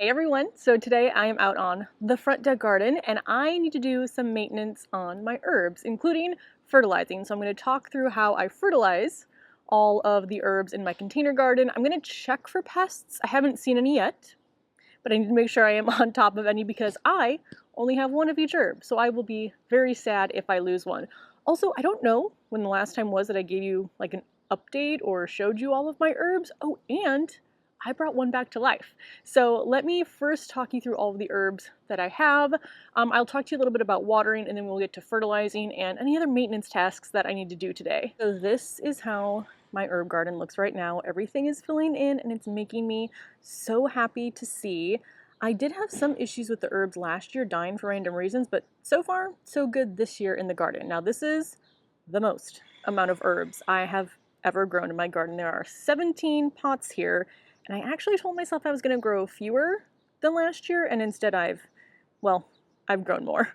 Hey everyone, so today I am out on the front deck garden and I need to do some maintenance on my herbs, including fertilizing. So I'm going to talk through how I fertilize all of the herbs in my container garden. I'm going to check for pests. I haven't seen any yet, but I need to make sure I am on top of any because I only have one of each herb. So I will be very sad if I lose one. Also, I don't know when the last time was that I gave you like an update or showed you all of my herbs. Oh, and I brought one back to life. So let me first talk you through all of the herbs that I have. I'll talk to you a little bit about watering and then we'll get to fertilizing and any other maintenance tasks that I need to do today. So this is how my herb garden looks right now. Everything is filling in and it's making me so happy to see. I did have some issues with the herbs last year dying for random reasons, but so far so good this year in the garden. Now this is the most amount of herbs I have ever grown in my garden. There are 17 pots here. And I actually told myself I was going to grow fewer than last year, and instead I've grown more.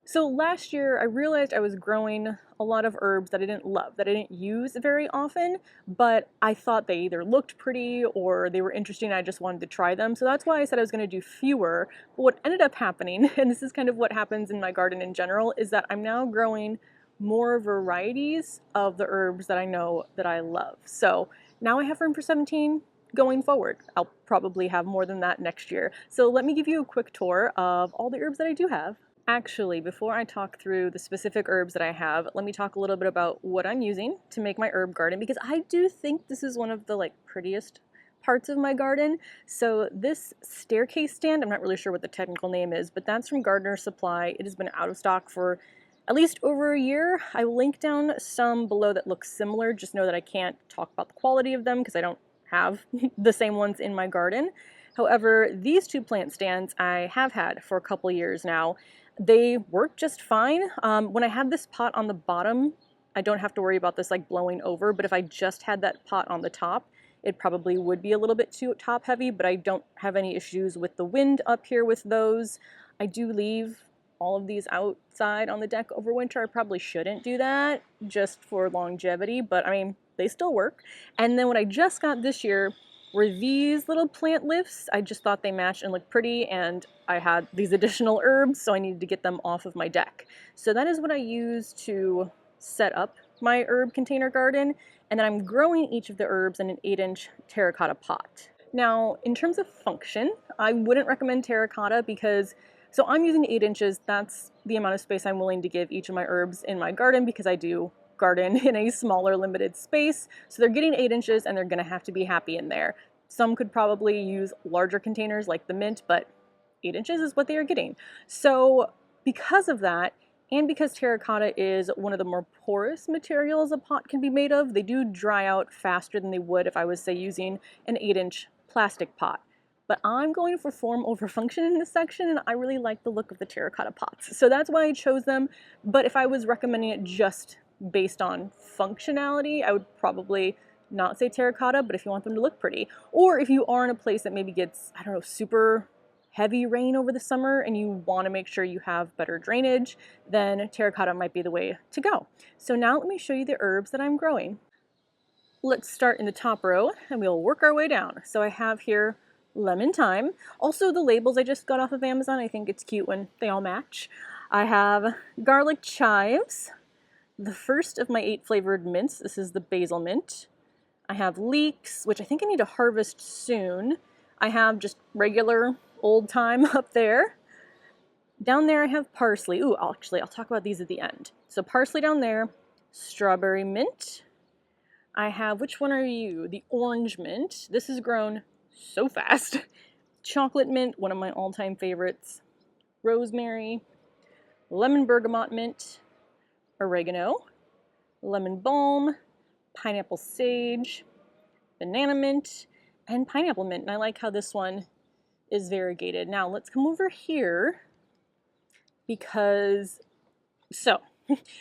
So last year I realized I was growing a lot of herbs that I didn't love, that I didn't use very often, but I thought they either looked pretty or they were interesting and I just wanted to try them. So that's why I said I was going to do fewer. But what ended up happening, and this is kind of what happens in my garden in general, is that I'm now growing more varieties of the herbs that I know that I love. So now I have room for 17. Going forward, I'll probably have more than that next year. So let me give you a quick tour of all the herbs that I do have. Actually, before I talk through the specific herbs that I have, let me talk a little bit about what I'm using to make my herb garden, because I do think this is one of the prettiest parts of my garden. So this staircase stand, I'm not really sure what the technical name is, but that's from Gardener's Supply. It has been out of stock for at least over a year. I will link down some below that look similar. Just know that I can't talk about the quality of them because I don't have the same ones in my garden. However, these two plant stands I have had for a couple years now. They work just fine. When I have this pot on the bottom, I don't have to worry about this blowing over, but if I just had that pot on the top, it probably would be a little bit too top heavy, but I don't have any issues with the wind up here with those. I do leave all of these outside on the deck over winter. I probably shouldn't do that just for longevity, but I mean, they still work. And then what I just got this year were these little plant lifts. I just thought they matched and looked pretty, and I had these additional herbs, so I needed to get them off of my deck. So that is what I use to set up my herb container garden, and then I'm growing each of the herbs in an 8-inch terracotta pot. Now, in terms of function, I wouldn't recommend terracotta because so I'm using 8 inches. That's the amount of space I'm willing to give each of my herbs in my garden because I do garden in a smaller limited space. So they're getting 8 inches and they're gonna have to be happy in there. Some could probably use larger containers like the mint, but 8 inches is what they are getting. So because of that, and because terracotta is one of the more porous materials a pot can be made of, they do dry out faster than they would if I was, say, using an 8-inch plastic pot. But I'm going for form over function in this section, and I really like the look of the terracotta pots. So that's why I chose them. But if I was recommending it just based on functionality, I would probably not say terracotta, but if you want them to look pretty, or if you are in a place that maybe gets, I don't know, super heavy rain over the summer and you want to make sure you have better drainage, then terracotta might be the way to go. So now let me show you the herbs that I'm growing. Let's start in the top row and we'll work our way down. So I have here lemon thyme. Also the labels I just got off of Amazon, I think it's cute when they all match. I have garlic chives, the first of my 8 flavored mints. This is the basil mint. I have leeks, which I think I need to harvest soon. I have just regular old thyme up there. Down there I have parsley. Ooh, I'll talk about these at the end. So parsley down there, strawberry mint. I have, which one are you? The orange mint. This has grown so fast. Chocolate mint, one of my all-time favorites. Rosemary, lemon bergamot mint, oregano, lemon balm, pineapple sage, banana mint, and pineapple mint. And I like how this one is variegated. Now let's come over here because, so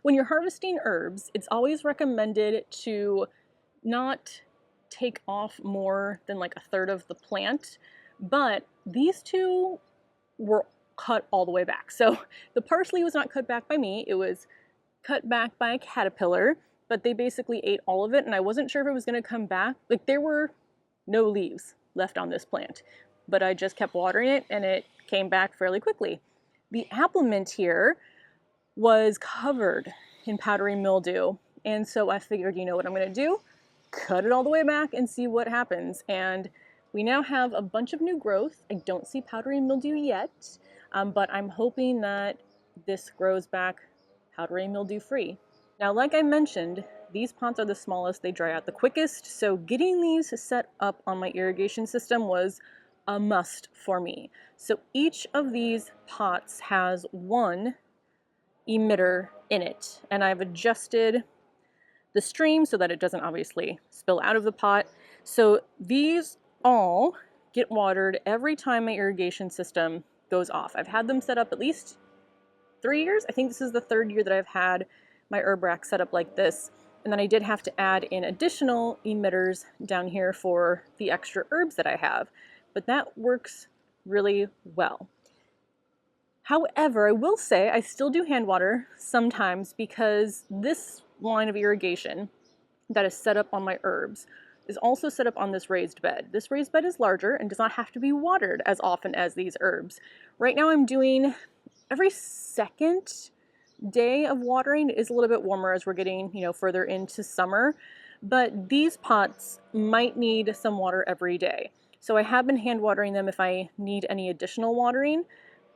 when you're harvesting herbs, it's always recommended to not take off more than like a third of the plant, but these two were cut all the way back. So the parsley was not cut back by me, it was cut back by a caterpillar, but they basically ate all of it and I wasn't sure if it was going to come back. Like there were no leaves left on this plant. but I just kept watering it and it came back fairly quickly. The apple mint here was covered in powdery mildew, and so I figured, you know what I'm going to do? Cut it all the way back and see what happens. And we now have a bunch of new growth. I don't see powdery mildew yet, but I'm hoping that this grows back powdery mildew free. Now, like I mentioned, these pots are the smallest, they dry out the quickest, so getting these set up on my irrigation system was a must for me. So each of these pots has one emitter in it, and I've adjusted the stream so that it doesn't obviously spill out of the pot. So these all get watered every time my irrigation system goes off. I've had them set up at least 3 years. I think this is the 3rd year that I've had my herb rack set up like this. And then I did have to add in additional emitters down here for the extra herbs that I have. But that works really well. However, I will say I still do hand water sometimes because this line of irrigation that is set up on my herbs is also set up on this raised bed. This raised bed is larger and does not have to be watered as often as these herbs. Right now I'm doing every second day of watering. It is a little bit warmer as we're getting, further into summer, but these pots might need some water every day. So I have been hand watering them if I need any additional watering,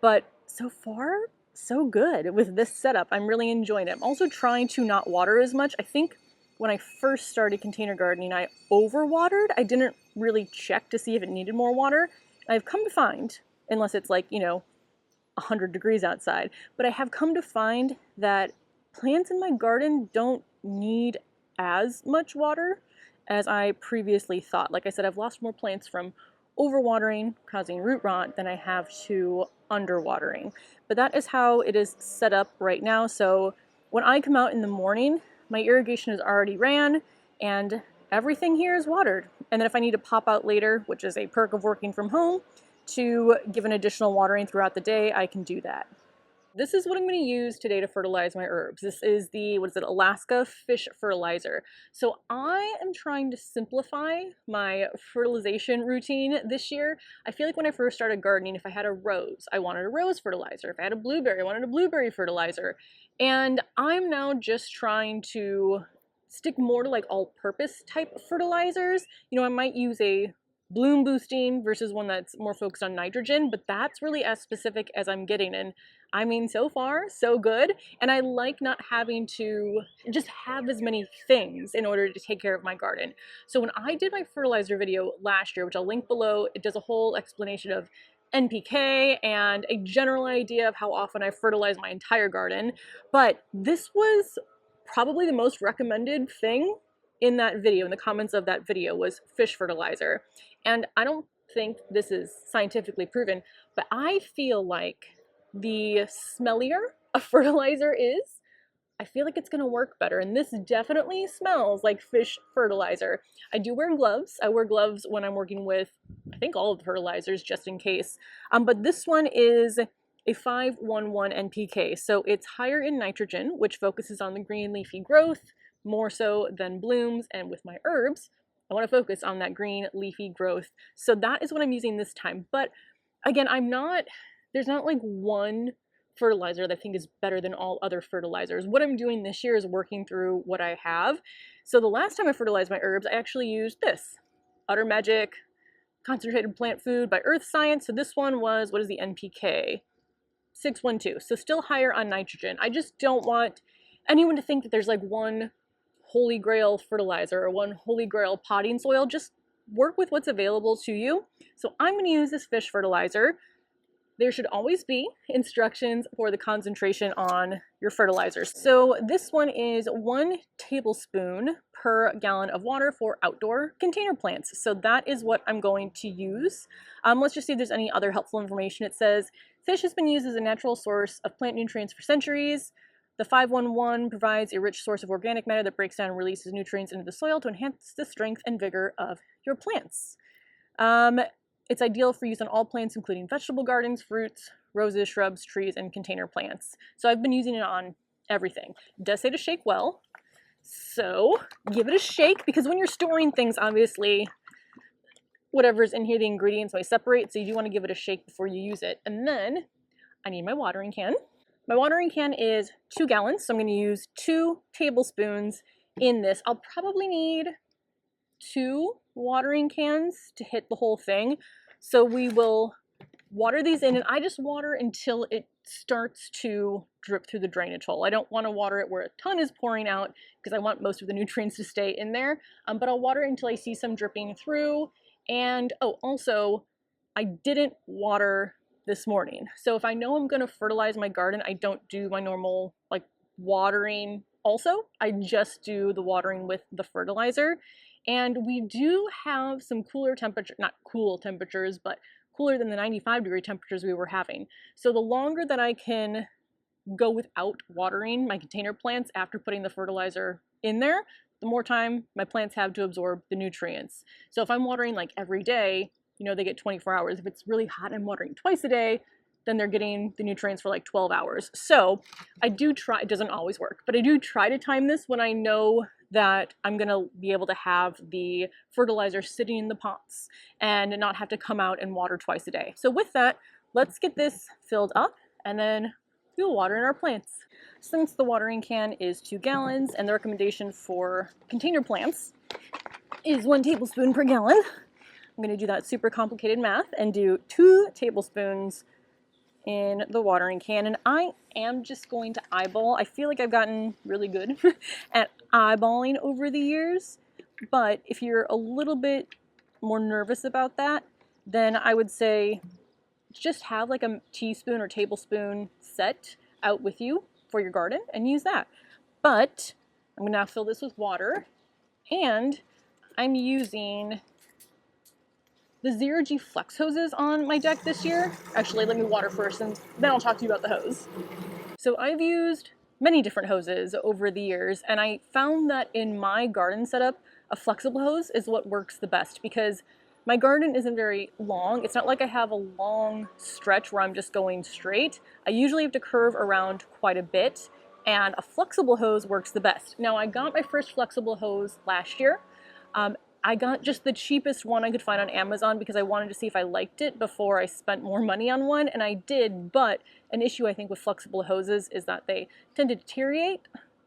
but so far, so good with this setup. I'm really enjoying it. I'm also trying to not water as much. I think when I first started container gardening, I overwatered. I didn't really check to see if it needed more water. I've come to find, unless it's like, 100 degrees outside, but I have come to find that plants in my garden don't need as much water as I previously thought. Like I said, I've lost more plants from overwatering, causing root rot, than I have to underwatering. But that is how it is set up right now. So when I come out in the morning, my irrigation is already ran and everything here is watered. And then if I need to pop out later, which is a perk of working from home, to give an additional watering throughout the day, I can do that. This is what I'm going to use today to fertilize my herbs. This is the, Alaska Fish Fertilizer. So I am trying to simplify my fertilization routine this year. I feel like when I first started gardening, if I had a rose, I wanted a rose fertilizer. If I had a blueberry, I wanted a blueberry fertilizer. And I'm now just trying to stick more to like all-purpose type fertilizers. I might use a bloom boosting versus one that's more focused on nitrogen, but that's really as specific as I'm getting. And I mean, so far, so good. And I like not having to just have as many things in order to take care of my garden. So when I did my fertilizer video last year, which I'll link below, it does a whole explanation of NPK and a general idea of how often I fertilize my entire garden. But this was probably the most recommended thing in that video, in the comments of that video, was fish fertilizer. And I don't think this is scientifically proven, but I feel like the smellier a fertilizer is, I feel like it's going to work better. And this definitely smells like fish fertilizer. I do wear gloves. I wear gloves when I'm working with, I think, all of the fertilizers, just in case. But this one is a 511 NPK. So it's higher in nitrogen, which focuses on the green leafy growth more so than blooms. And with my herbs, I want to focus on that green leafy growth. So that is what I'm using this time. But again, there's not like one fertilizer that I think is better than all other fertilizers. What I'm doing this year is working through what I have. So the last time I fertilized my herbs, I actually used this Utter Magic Concentrated Plant Food by Earth Science. So this one was, what is the NPK? 612. So still higher on nitrogen. I just don't want anyone to think that there's like one holy grail fertilizer or one holy grail potting soil. Just work with what's available to you. So I'm going to use this fish fertilizer. There should always be instructions for the concentration on your fertilizers. So this one is 1 tablespoon per gallon of water for outdoor container plants. So that is what I'm going to use. Let's just see if there's any other helpful information. It says, fish has been used as a natural source of plant nutrients for centuries. The 511 provides a rich source of organic matter that breaks down and releases nutrients into the soil to enhance the strength and vigor of your plants. It's ideal for use on all plants, including vegetable gardens, fruits, roses, shrubs, trees, and container plants. So I've been using it on everything. It does say to shake well, so give it a shake, because when you're storing things, obviously, whatever's in here, the ingredients might separate, so you do want to give it a shake before you use it. And then I need my watering can. My watering can is 2 gallons, so I'm going to use 2 tablespoons in this. I'll probably need 2 watering cans to hit the whole thing. So we will water these in, and I just water until it starts to drip through the drainage hole. I don't want to water it where a ton is pouring out because I want most of the nutrients to stay in there, but I'll water until I see some dripping through. And oh, also, I didn't water this morning. So if I know I'm going to fertilize my garden, I don't do my normal like watering also. I just do the watering with the fertilizer. And we do have some cooler temperature, not cool temperatures, but cooler than the 95-degree temperatures we were having. So the longer that I can go without watering my container plants after putting the fertilizer in there, the more time my plants have to absorb the nutrients. So if I'm watering like every day, you know, they get 24 hours. If it's really hot and I'm watering twice a day, then they're getting the nutrients for like 12 hours. So I do try, it doesn't always work, but I do try to time this when I know that I'm gonna be able to have the fertilizer sitting in the pots and not have to come out and water twice a day. So with that, let's get this filled up and then we'll water in our plants. Since the watering can is 2 gallons and the recommendation for container plants is 1 tablespoon per gallon, I'm going to do that super complicated math and do 2 tablespoons in the watering can. And I am just going to eyeball. I feel like I've gotten really good at eyeballing over the years. But if you're a little bit more nervous about that, then I would say just have like a teaspoon or tablespoon set out with you for your garden and use that. But I'm going to now fill this with water. And I'm using the 0G Flex hoses on my deck this year. Actually, let me water first and then I'll talk to you about the hose. So I've used many different hoses over the years, and I found that in my garden setup, a flexible hose is what works the best because my garden isn't very long. It's not like I have a long stretch where I'm just going straight. I usually have to curve around quite a bit, and a flexible hose works the best. Now, I got my first flexible hose last year. I got just the cheapest one I could find on Amazon because I wanted to see if I liked it before I spent more money on one, and I did, but an issue I think with flexible hoses is that they tend to deteriorate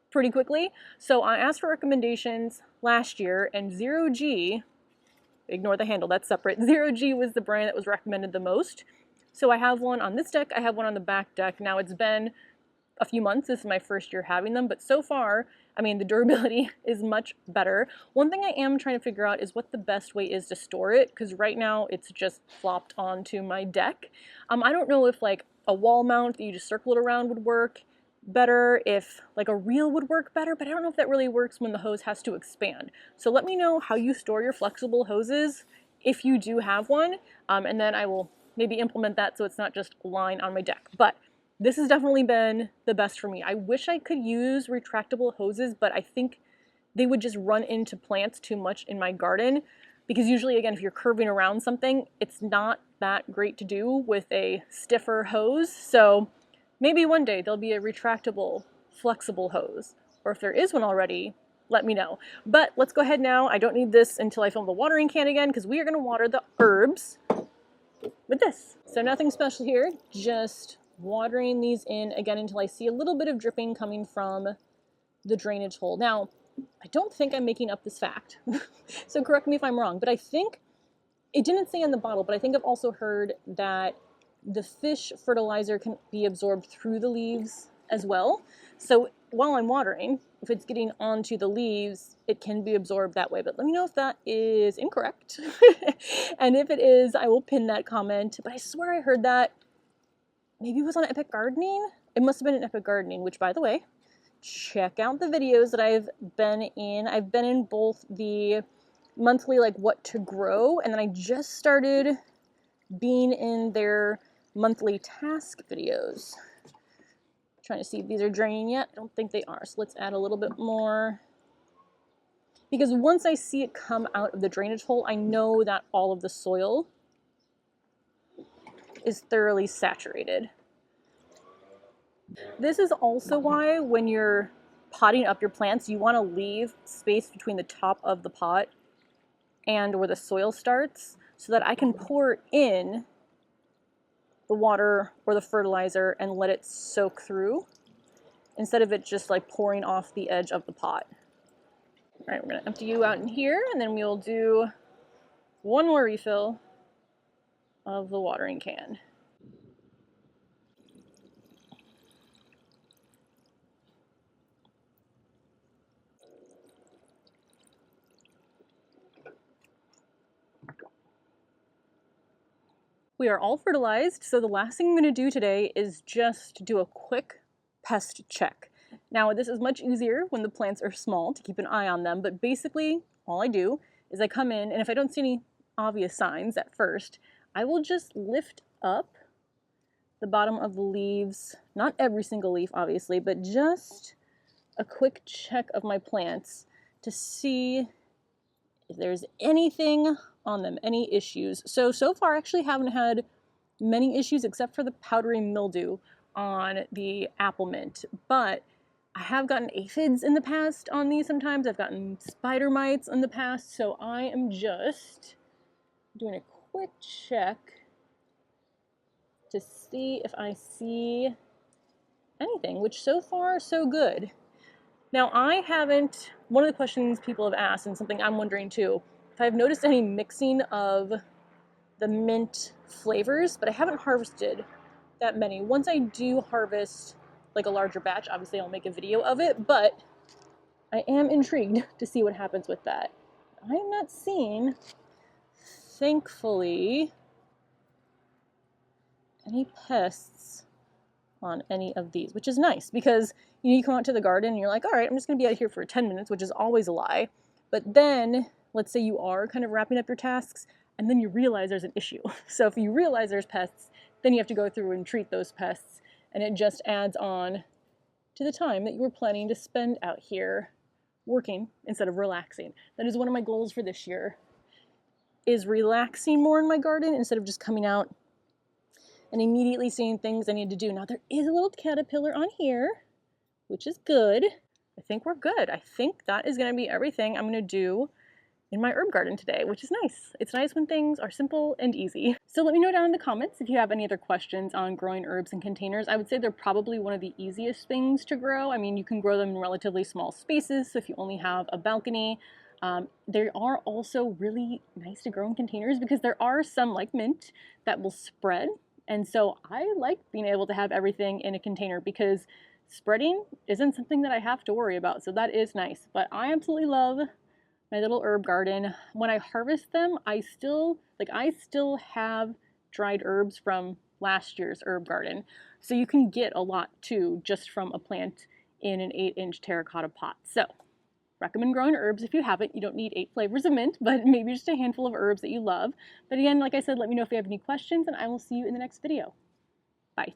pretty quickly. So I asked for recommendations last year, and 0G, ignore the handle, that's separate, 0G was the brand that was recommended the most. So I have one on this deck, I have one on the back deck. Now it's been a few months, this is my first year having them, but so far, I mean, the durability is much better. One thing I am trying to figure out is what the best way is to store it, because right now it's just flopped onto my deck. I don't know if like a wall mount that you just circle it around would work better, if like a reel would work better, but I don't know if that really works when the hose has to expand. So let me know how you store your flexible hoses if you do have one, and then I will maybe implement that so it's not just lying on my deck. But this has definitely been the best for me. I wish I could use retractable hoses, but I think they would just run into plants too much in my garden because usually, again, if you're curving around something, it's not that great to do with a stiffer hose. So maybe one day there'll be a retractable, flexible hose, or if there is one already, let me know. But let's go ahead now. I don't need this until I fill the watering can again because we are going to water the herbs with this. So nothing special here, just watering these in again until I see a little bit of dripping coming from the drainage hole. Now, I don't think I'm making up this fact, so correct me if I'm wrong, but I think, it didn't say in the bottle, but I think I've also heard that the fish fertilizer can be absorbed through the leaves as well. So while I'm watering, if it's getting onto the leaves, it can be absorbed that way. But let me know if that is incorrect. And if it is, I will pin that comment. But I swear I heard that. Maybe it was on Epic Gardening? It must have been in Epic Gardening, which, by the way, check out the videos that I've been in. I've been in both the monthly, like, what to grow, and then I just started being in their monthly task videos. Trying to see if these are draining yet. I don't think they are, so let's add a little bit more. Because once I see it come out of the drainage hole, I know that all of the soil is thoroughly saturated. This is also why when you're potting up your plants, you want to leave space between the top of the pot and where the soil starts. so that I can pour in the water or the fertilizer and let it soak through instead of it just like pouring off the edge of the pot. All right, we're gonna empty you out in here, and then we'll do one more refill of the watering can. We are all fertilized, so the last thing I'm going to do today is just do a quick pest check. Now, this is much easier when the plants are small to keep an eye on them, but basically all I do is I come in, and if I don't see any obvious signs at first, I will just lift up the bottom of the leaves, not every single leaf obviously, but just a quick check of my plants to see if there's anything on them, any issues. So far I actually haven't had many issues except for the powdery mildew on the apple mint, but I have gotten aphids in the past on these sometimes. I've gotten spider mites in the past, so I am just doing a quick check to see if I see anything, which so far so good. Now, one of the questions people have asked, and something I'm wondering too, if I've noticed any mixing of the mint flavors, but I haven't harvested that many. Once I do harvest like a larger batch, obviously I'll make a video of it, but I am intrigued to see what happens with that. I am not seeing, thankfully, any pests on any of these, which is nice because you come out to the garden and you're like, all right, I'm just gonna be out here for 10 minutes, which is always a lie. But then let's say you are kind of wrapping up your tasks and then you realize there's an issue. So if you realize there's pests, then you have to go through and treat those pests, and it just adds on to the time that you were planning to spend out here working instead of relaxing. That is one of my goals for this year, is relaxing more in my garden instead of just coming out and immediately seeing things I need to do. Now there is a little caterpillar on here, which is good. I think we're good. I think that is gonna be everything I'm gonna do in my herb garden today, which is nice. It's nice when things are simple and easy. So let me know down in the comments if you have any other questions on growing herbs in containers. I would say they're probably one of the easiest things to grow. I mean, you can grow them in relatively small spaces, so if you only have a balcony. They are also really nice to grow in containers because there are some, like mint, that will spread. And so I like being able to have everything in a container because spreading isn't something that I have to worry about. So that is nice. But I absolutely love my little herb garden. When I harvest them, I still have dried herbs from last year's herb garden. So you can get a lot too just from a plant in an 8-inch terracotta pot. So recommend growing herbs if you haven't. You don't need 8 flavors of mint, but maybe just a handful of herbs that you love. But again, like I said, let me know if you have any questions, and I will see you in the next video. Bye.